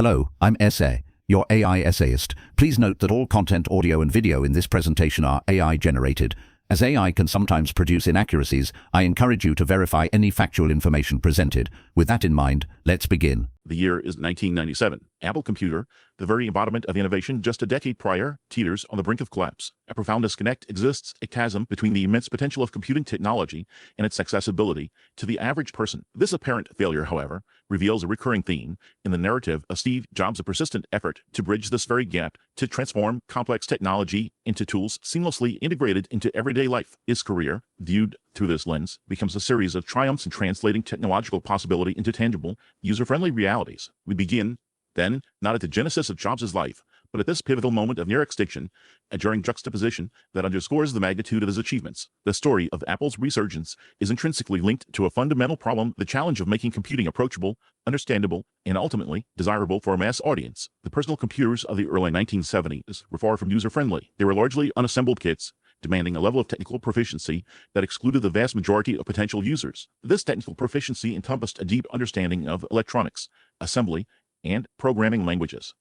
Hello, I'm SA, your AI essayist. Please note that all content, audio and video in this presentation are AI generated. As AI can sometimes produce inaccuracies, I encourage you to verify any factual information presented. With that in mind, let's begin. The year is 1997. Apple Computer, the very embodiment of innovation just a decade prior, teeters on the brink of collapse. A profound disconnect exists, a chasm between the immense potential of computing technology and its accessibility to the average person. This apparent failure, however, reveals a recurring theme in the narrative of Steve Jobs' persistent effort to bridge this very gap, to transform complex technology into tools seamlessly integrated into everyday life. His career, viewed through this lens, becomes a series of triumphs in translating technological possibility into tangible, user-friendly realities. We begin, then, not at the genesis of Jobs' life, but at this pivotal moment of near extinction, a enduring juxtaposition that underscores the magnitude of his achievements. The story of Apple's resurgence is intrinsically linked to a fundamental problem: the challenge of making computing approachable, understandable, and ultimately desirable for a mass audience. The personal computers of the early 1970s were far from user-friendly. They were largely unassembled kits, demanding a level of technical proficiency that excluded the vast majority of potential users. This technical proficiency encompassed a deep understanding of electronics, assembly, and programming languages,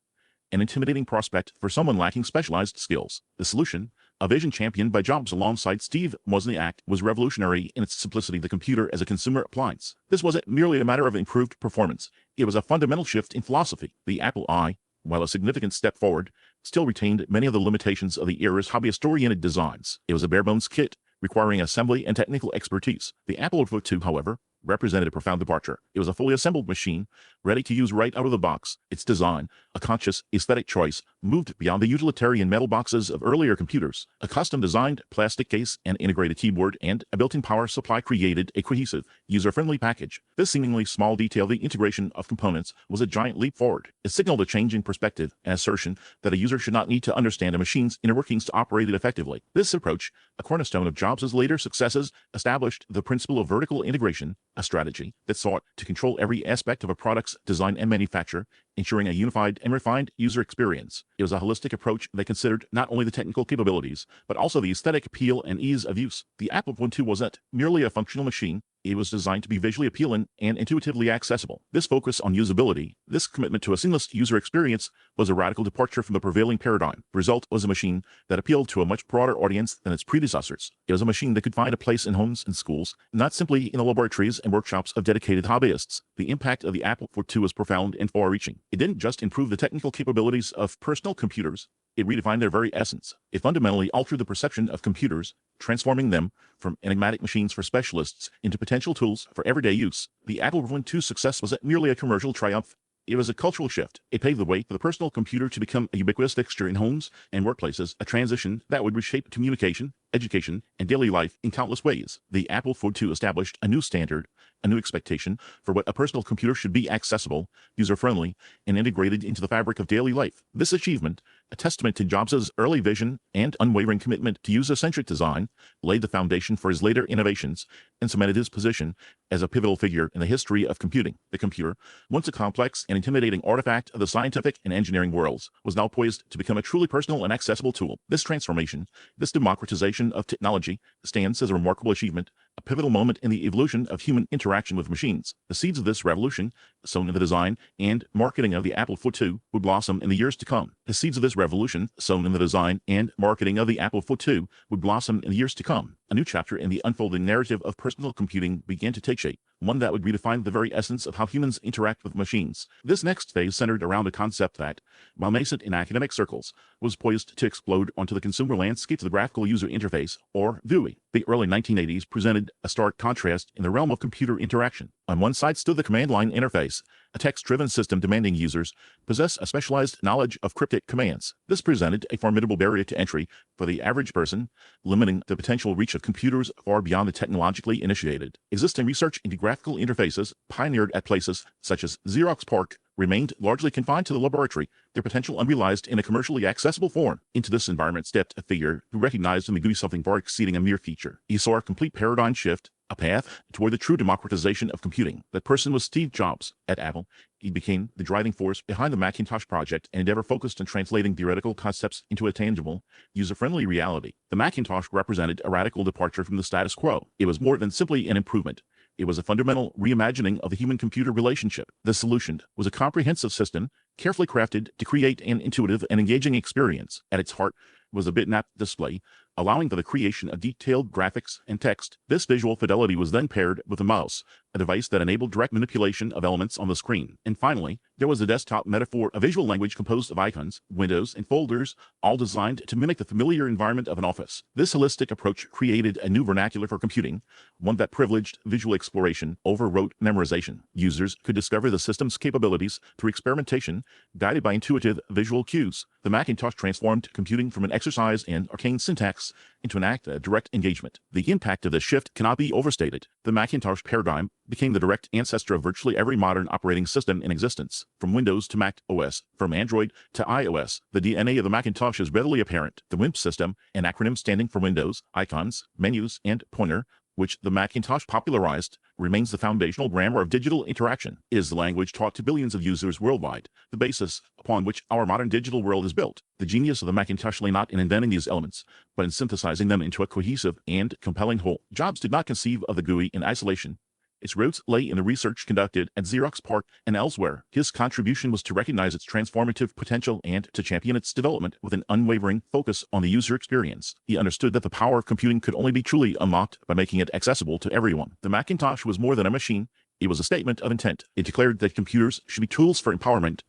an intimidating prospect for someone lacking specialized skills. The solution, a vision championed by Jobs alongside Steve Wozniak, was revolutionary in its simplicity: the computer as a consumer appliance. This wasn't merely a matter of improved performance, it was a fundamental shift in philosophy. The Apple I, while a significant step forward, still retained many of the limitations of the era's hobbyist-oriented designs. It was a bare-bones kit, requiring assembly and technical expertise. The Apple II, however, represented a profound departure. It was a fully assembled machine, ready to use right out of the box. Its design, a conscious aesthetic choice, moved beyond the utilitarian metal boxes of earlier computers. A custom-designed plastic case, an integrated keyboard, and a built-in power supply created a cohesive, user-friendly package. This seemingly small detail, the integration of components, was a giant leap forward. It signaled a change in perspective, an assertion that a user should not need to understand a machine's inner workings to operate it effectively. This approach, a cornerstone of Jobs' later successes, established the principle of vertical integration, a strategy that sought to control every aspect of a product's design and manufacture, ensuring a unified and refined user experience. It was a holistic approach that considered not only the technical capabilities, but also the aesthetic appeal and ease of use. The Apple II wasn't merely a functional machine. It was designed to be visually appealing and intuitively accessible. This focus on usability, this commitment to a seamless user experience, was a radical departure from the prevailing paradigm. The result was a machine that appealed to a much broader audience than its predecessors. It was a machine that could find a place in homes and schools, not simply in the laboratories and workshops of dedicated hobbyists. The impact of the Apple II was profound and far-reaching. It didn't just improve the technical capabilities of personal computers, it redefined their very essence. It fundamentally altered the perception of computers, transforming them from enigmatic machines for specialists into potential tools for everyday use. The Apple II's success wasn't merely a commercial triumph. It was a cultural shift. It paved the way for the personal computer to become a ubiquitous fixture in homes and workplaces, a transition that would reshape communication, education, and daily life in countless ways. The Apple II established a new standard, a new expectation for what a personal computer should be: accessible, user-friendly, and integrated into the fabric of daily life. This achievement, a testament to Jobs' early vision and unwavering commitment to user-centric design, laid the foundation for his later innovations and cemented his position as a pivotal figure in the history of computing. The computer, once a complex and intimidating artifact of the scientific and engineering worlds, was now poised to become a truly personal and accessible tool. This transformation, this democratization of technology, stands as a remarkable achievement, a pivotal moment in the evolution of human interaction with machines. The seeds of this revolution, sown in the design and marketing of the Apple II, would blossom in the years to come. The seeds of this revolution, sown in the design and marketing of the Apple II, would blossom in the years to come. A new chapter in the unfolding narrative of personal computing began to take shape, one that would redefine the very essence of how humans interact with machines. This next phase centered around a concept that, while nascent in academic circles, was poised to explode onto the consumer landscape: the graphical user interface, or GUI. The early 1980s presented a stark contrast in the realm of computer interaction. On one side stood the command line interface, a text-driven system demanding users possess a specialized knowledge of cryptic commands. This presented a formidable barrier to entry for the average person, limiting the potential reach of computers far beyond the technologically initiated. Existing research into graphical interfaces, pioneered at places such as Xerox PARC, remained largely confined to the laboratory, their potential unrealized in a commercially accessible form. Into this environment stepped a figure who recognized in the GUI something far exceeding a mere feature. He saw a complete paradigm shift, a path toward the true democratization of computing. That person was Steve Jobs. At Apple, he became the driving force behind the Macintosh project, an endeavor focused on translating theoretical concepts into a tangible, user-friendly reality. The Macintosh represented a radical departure from the status quo. It was more than simply an improvement. It was a fundamental reimagining of the human-computer relationship. The solution was a comprehensive system, carefully crafted to create an intuitive and engaging experience. At its heart was a bitmap display, allowing for the creation of detailed graphics and text. This visual fidelity was then paired with a mouse, a device that enabled direct manipulation of elements on the screen. And finally, there was a desktop metaphor, a visual language composed of icons, windows, and folders, all designed to mimic the familiar environment of an office. This holistic approach created a new vernacular for computing, one that privileged visual exploration over rote memorization. Users could discover the system's capabilities through experimentation, guided by intuitive visual cues. The Macintosh transformed computing from an exercise in arcane syntax into an act of direct engagement. The impact of this shift cannot be overstated. The Macintosh paradigm became the direct ancestor of virtually every modern operating system in existence, from Windows to Mac OS, from Android to iOS. The DNA of the Macintosh is readily apparent. The WIMP system, an acronym standing for Windows, Icons, Menus, and Pointer, which the Macintosh popularized, remains the foundational grammar of digital interaction. It is the language taught to billions of users worldwide, the basis upon which our modern digital world is built. The genius of the Macintosh lay not in inventing these elements, but in synthesizing them into a cohesive and compelling whole. Jobs did not conceive of the GUI in isolation. Its roots lay in the research conducted at Xerox PARC and elsewhere. His contribution was to recognize its transformative potential and to champion its development with an unwavering focus on the user experience. He understood that the power of computing could only be truly unlocked by making it accessible to everyone. The Macintosh was more than a machine. It was a statement of intent. It declared that computers should be tools for empowerment,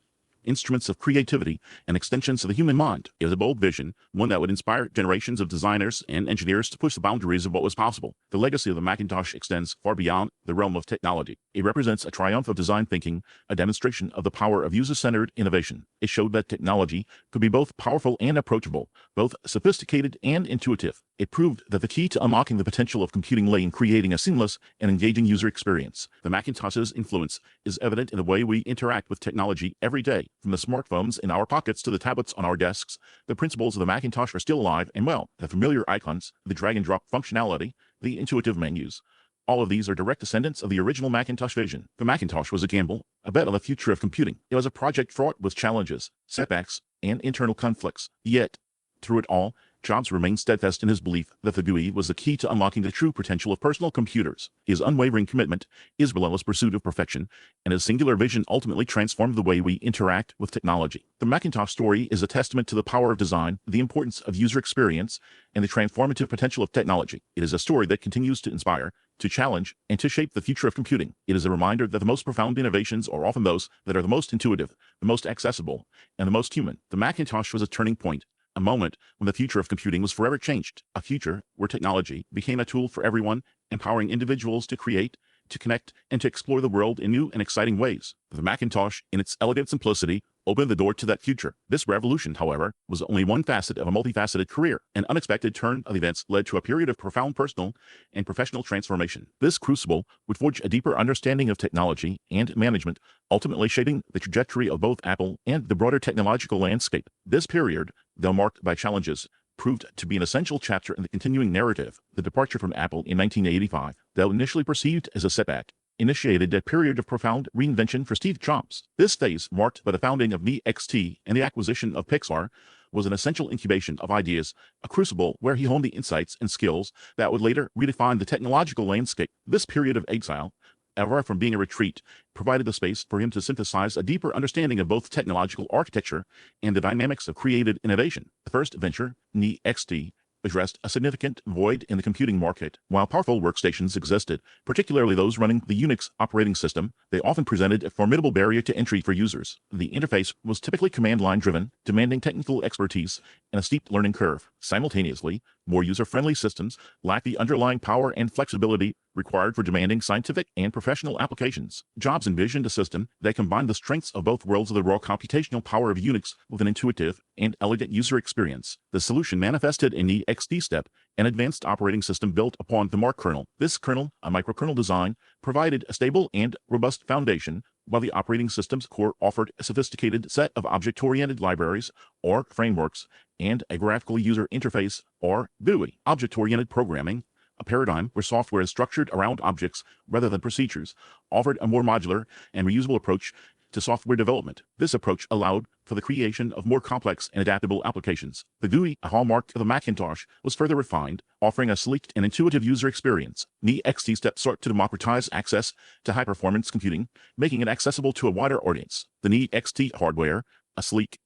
instruments of creativity, and extensions of the human mind. It was a bold vision, one that would inspire generations of designers and engineers to push the boundaries of what was possible. The legacy of the Macintosh extends far beyond the realm of technology. It represents a triumph of design thinking, a demonstration of the power of user-centered innovation. It showed that technology could be both powerful and approachable, both sophisticated and intuitive. It proved that the key to unlocking the potential of computing lay in creating a seamless and engaging user experience. The Macintosh's influence is evident in the way we interact with technology every day. From the smartphones in our pockets to the tablets on our desks, the principles of the Macintosh are still alive and well. The familiar icons, the drag-and-drop functionality, the intuitive menus, all of these are direct descendants of the original Macintosh vision. The Macintosh was a gamble, a bet on the future of computing. It was a project fraught with challenges, setbacks, and internal conflicts. Yet, through it all, Jobs remained steadfast in his belief that the GUI was the key to unlocking the true potential of personal computers. His unwavering commitment, his relentless pursuit of perfection, and his singular vision ultimately transformed the way we interact with technology. The Macintosh story is a testament to the power of design, the importance of user experience, and the transformative potential of technology. It is a story that continues to inspire, to challenge, and to shape the future of computing. It is a reminder that the most profound innovations are often those that are the most intuitive, the most accessible, and the most human. The Macintosh was a turning point, a moment when the future of computing was forever changed, a future where technology became a tool for everyone, empowering individuals to create, to connect, and to explore the world in new and exciting ways. The Macintosh, in its elegant simplicity, opened the door to that future. This revolution, however, was only one facet of a multifaceted career. An unexpected turn of events led to a period of profound personal and professional transformation. This crucible would forge a deeper understanding of technology and management, ultimately shaping the trajectory of both Apple and the broader technological landscape. This period, though marked by challenges, proved to be an essential chapter in the continuing narrative. The departure from Apple in 1985, though initially perceived as a setback, initiated a period of profound reinvention for Steve Jobs. This phase, marked by the founding of NeXT and the acquisition of Pixar, was an essential incubation of ideas, a crucible where he honed the insights and skills that would later redefine the technological landscape. This period of exile, ever from being a retreat, provided the space for him to synthesize a deeper understanding of both technological architecture and the dynamics of creative innovation. The first venture, NeXT, addressed a significant void in the computing market. While powerful workstations existed, particularly those running the Unix operating system, they often presented a formidable barrier to entry for users. The interface was typically command-line driven, demanding technical expertise and a steep learning curve. Simultaneously, more user-friendly systems lacked the underlying power and flexibility required for demanding scientific and professional applications. Jobs envisioned a system that combined the strengths of both worlds of the raw computational power of Unix with an intuitive and elegant user experience. The solution manifested in the XT-Step, an advanced operating system built upon the Mark kernel. This kernel, a microkernel design, provided a stable and robust foundation, while the operating system's core offered a sophisticated set of object-oriented libraries, or frameworks, and a graphical user interface, or GUI. Object-oriented programming, a paradigm where software is structured around objects rather than procedures, offered a more modular and reusable approach to software development. This approach allowed for the creation of more complex and adaptable applications. The GUI, a hallmark of the Macintosh, was further refined, offering a sleek and intuitive user experience. NeXT steps sought to democratize access to high-performance computing, making it accessible to a wider audience. The NeXT hardware, a sleek,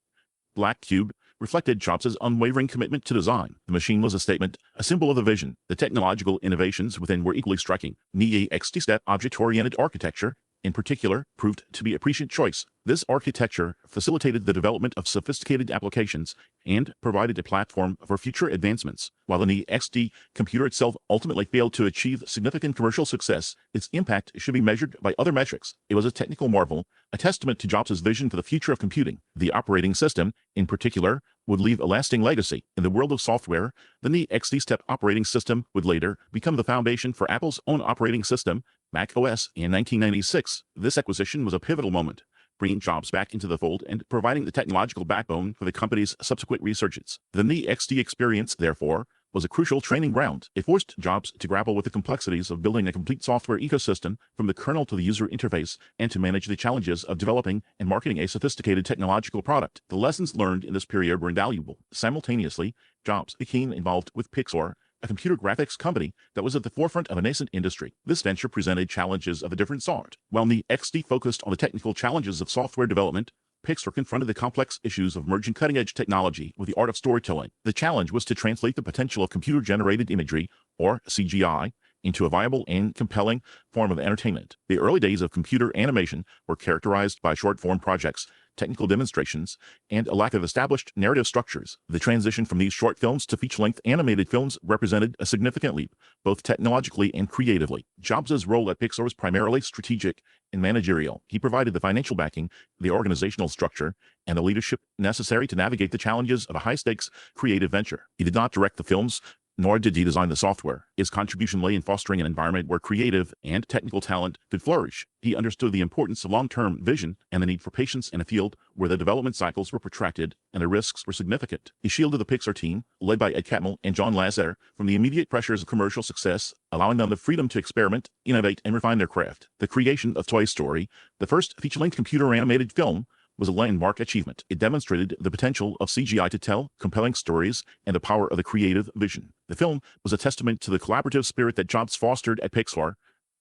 black cube, reflected Jobs' unwavering commitment to design. The machine was a statement, a symbol of the vision. The technological innovations within were equally striking. NeXT step object-oriented architecture, in particular, proved to be a prescient choice. This architecture facilitated the development of sophisticated applications and provided a platform for future advancements. While the NeXT computer itself ultimately failed to achieve significant commercial success, its impact should be measured by other metrics. It was a technical marvel, a testament to Jobs' vision for the future of computing. The operating system, in particular, would leave a lasting legacy. In the world of software, the NeXT Step operating system would later become the foundation for Apple's own operating system, Mac OS, in 1996. This acquisition was a pivotal moment, bringing Jobs back into the fold and providing the technological backbone for the company's subsequent resurgence. The NeXT experience, therefore, was a crucial training ground. It forced Jobs to grapple with the complexities of building a complete software ecosystem from the kernel to the user interface and to manage the challenges of developing and marketing a sophisticated technological product. The lessons learned in this period were invaluable. Simultaneously, Jobs became involved with Pixar, a computer graphics company that was at the forefront of a nascent industry. This venture presented challenges of a different sort. While NeXT focused on the technical challenges of software development, Pixar confronted the complex issues of merging cutting-edge technology with the art of storytelling. The challenge was to translate the potential of computer-generated imagery, or CGI, into a viable and compelling form of entertainment. The early days of computer animation were characterized by short-form projects, technical demonstrations, and a lack of established narrative structures. The transition from these short films to feature-length animated films represented a significant leap, both technologically and creatively. Jobs' role at Pixar was primarily strategic and managerial. He provided the financial backing, the organizational structure, and the leadership necessary to navigate the challenges of a high-stakes creative venture. He did not direct the films, nor did he design the software. His contribution lay in fostering an environment where creative and technical talent could flourish. He understood the importance of long-term vision and the need for patience in a field where the development cycles were protracted and the risks were significant. He shielded the Pixar team, led by Ed Catmull and John Lasseter, from the immediate pressures of commercial success, allowing them the freedom to experiment, innovate, and refine their craft. The creation of Toy Story, the first feature-length computer-animated film, was a landmark achievement. It demonstrated the potential of CGI to tell compelling stories and the power of the creative vision. The film was a testament to the collaborative spirit that Jobs fostered at Pixar,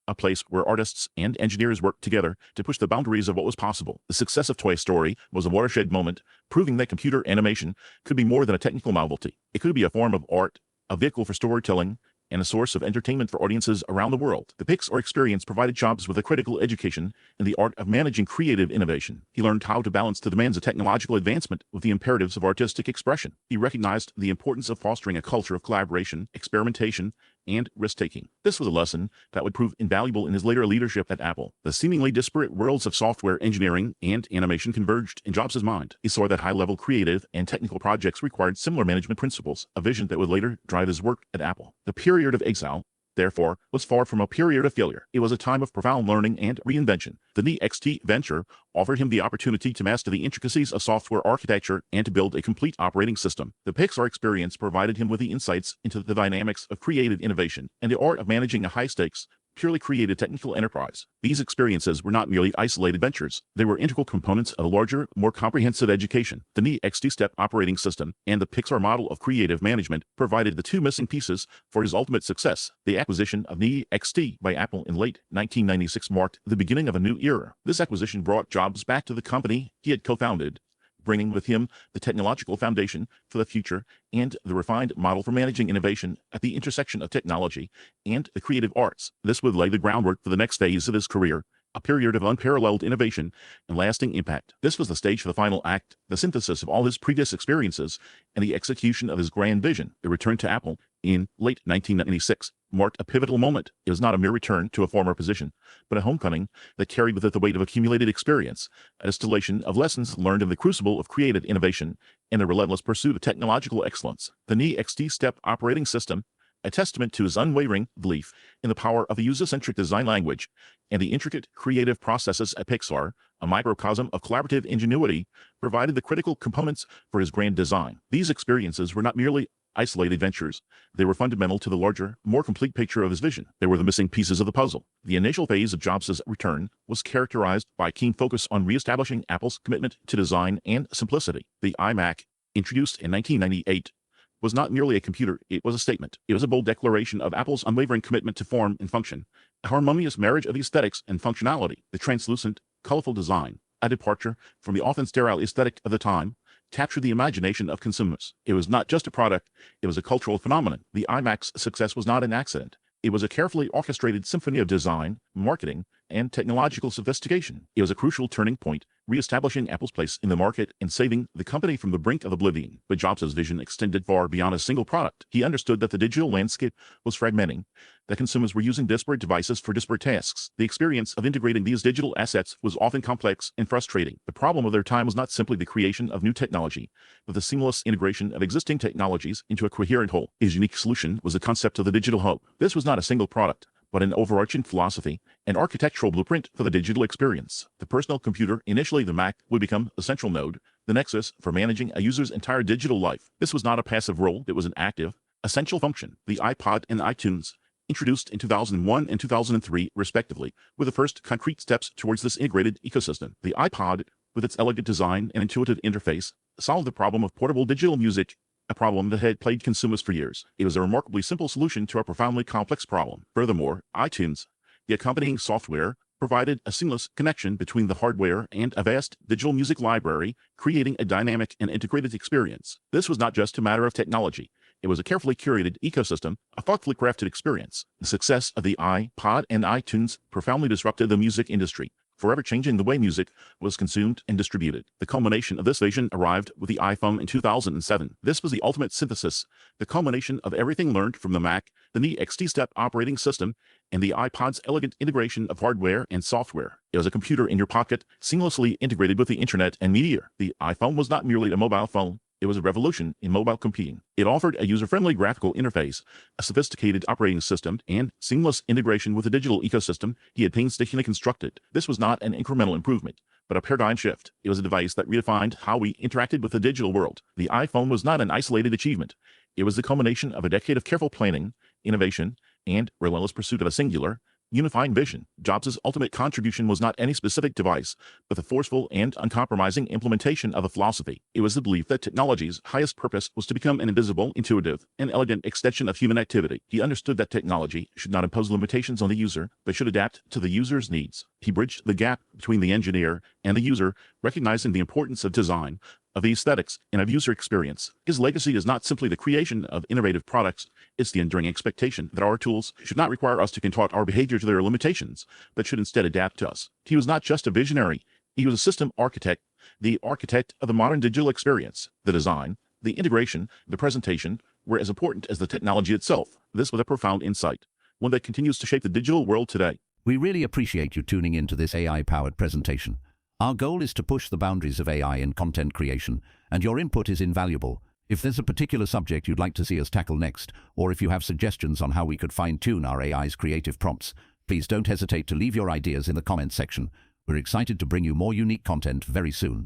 a place where artists and engineers worked together to push the boundaries of what was possible. The success of Toy Story was a watershed moment, proving that computer animation could be more than a technical novelty. It could be a form of art, a vehicle for storytelling, and a source of entertainment for audiences around the world. The Pixar experience provided Jobs with a critical education in the art of managing creative innovation. He learned how to balance the demands of technological advancement with the imperatives of artistic expression. He recognized the importance of fostering a culture of collaboration, experimentation, and risk-taking. This was a lesson that would prove invaluable in his later leadership at Apple. The seemingly disparate worlds of software engineering and animation converged in Jobs' mind. He saw that high-level creative and technical projects required similar management principles, a vision that would later drive his work at Apple. The period of exile, therefore, was far from a period of failure. It was a time of profound learning and reinvention. The NeXT venture offered him the opportunity to master the intricacies of software architecture and to build a complete operating system. The Pixar experience provided him with the insights into the dynamics of creative innovation and the art of managing a high-stakes, purely creative technical enterprise. These experiences were not merely isolated ventures. They were integral components of a larger, more comprehensive education. The NeXT Step operating system and the Pixar model of creative management provided the two missing pieces for his ultimate success. The acquisition of NeXT by Apple in late 1996 marked the beginning of a new era. This acquisition brought Jobs back to the company he had co-founded, bringing with him the technological foundation for the future and the refined model for managing innovation at the intersection of technology and the creative arts. This would lay the groundwork for the next phase of his career, a period of unparalleled innovation and lasting impact. This was the stage for the final act, the synthesis of all his previous experiences and the execution of his grand vision. The return to Apple in late 1996 marked a pivotal moment. It was not a mere return to a former position, but a homecoming that carried with it the weight of accumulated experience, a distillation of lessons learned in the crucible of creative innovation and the relentless pursuit of technological excellence. The NeXT Step operating system, a testament to his unwavering belief in the power of a user-centric design language and the intricate creative processes at Pixar, a microcosm of collaborative ingenuity, provided the critical components for his grand design. These experiences were not merely isolated ventures. They were fundamental to the larger, more complete picture of his vision. They were the missing pieces of the puzzle. The initial phase of Jobs' return was characterized by a keen focus on reestablishing Apple's commitment to design and simplicity. The iMac, introduced in 1998, was not merely a computer, it was a statement. It was a bold declaration of Apple's unwavering commitment to form and function, a harmonious marriage of aesthetics and functionality. The translucent, colorful design, a departure from the often sterile aesthetic of the time, captured the imagination of consumers. It was not just a product, it was a cultural phenomenon. The iMac's success was not an accident. It was a carefully orchestrated symphony of design, marketing, and technological sophistication. It was a crucial turning point, re-establishing Apple's place in the market and saving the company from the brink of oblivion. But Jobs' vision extended far beyond a single product. He understood that the digital landscape was fragmenting, that consumers were using disparate devices for disparate tasks. The experience of integrating these digital assets was often complex and frustrating. The problem of their time was not simply the creation of new technology, but the seamless integration of existing technologies into a coherent whole. His unique solution was the concept of the digital hub. This was not a single product, but an overarching philosophy, an architectural blueprint for the digital experience. The personal computer, initially the Mac, would become the central node, the nexus for managing a user's entire digital life. This was not a passive role, it was an active, essential function. The iPod and iTunes, introduced in 2001 and 2003, respectively, were the first concrete steps towards this integrated ecosystem. The iPod, with its elegant design and intuitive interface, solved the problem of portable digital music, a problem that had plagued consumers for years. It was a remarkably simple solution to a profoundly complex problem. Furthermore, iTunes, the accompanying software, provided a seamless connection between the hardware and a vast digital music library, creating a dynamic and integrated experience. This was not just a matter of technology. It was a carefully curated ecosystem, a thoughtfully crafted experience. The success of the iPod and iTunes profoundly disrupted the music industry, forever changing the way music was consumed and distributed. The culmination of this vision arrived with the iPhone in 2007. This was the ultimate synthesis, the culmination of everything learned from the Mac, the NeXT step operating system, and the iPod's elegant integration of hardware and software. It was a computer in your pocket, seamlessly integrated with the internet and media. The iPhone was not merely a mobile phone. It was a revolution in mobile computing. It offered a user-friendly graphical interface, a sophisticated operating system, and seamless integration with the digital ecosystem he had painstakingly constructed. This was not an incremental improvement, but a paradigm shift. It was a device that redefined how we interacted with the digital world. The iPhone was not an isolated achievement. It was the culmination of a decade of careful planning, innovation, and relentless pursuit of a singular, unifying vision. Jobs' ultimate contribution was not any specific device, but the forceful and uncompromising implementation of a philosophy. It was the belief that technology's highest purpose was to become an invisible, intuitive, and elegant extension of human activity. He understood that technology should not impose limitations on the user, but should adapt to the user's needs. He bridged the gap between the engineer and the user, recognizing the importance of design, of the aesthetics, and of user experience. His legacy is not simply the creation of innovative products, it's the enduring expectation that our tools should not require us to contort our behavior to their limitations, but should instead adapt to us. He was not just a visionary, he was a system architect, the architect of the modern digital experience. The design, the integration, the presentation were as important as the technology itself. This was a profound insight, one that continues to shape the digital world today. We really appreciate you tuning into this AI-powered presentation. Our goal is to push the boundaries of AI in content creation, and your input is invaluable. If there's a particular subject you'd like to see us tackle next, or if you have suggestions on how we could fine-tune our AI's creative prompts, please don't hesitate to leave your ideas in the comments section. We're excited to bring you more unique content very soon.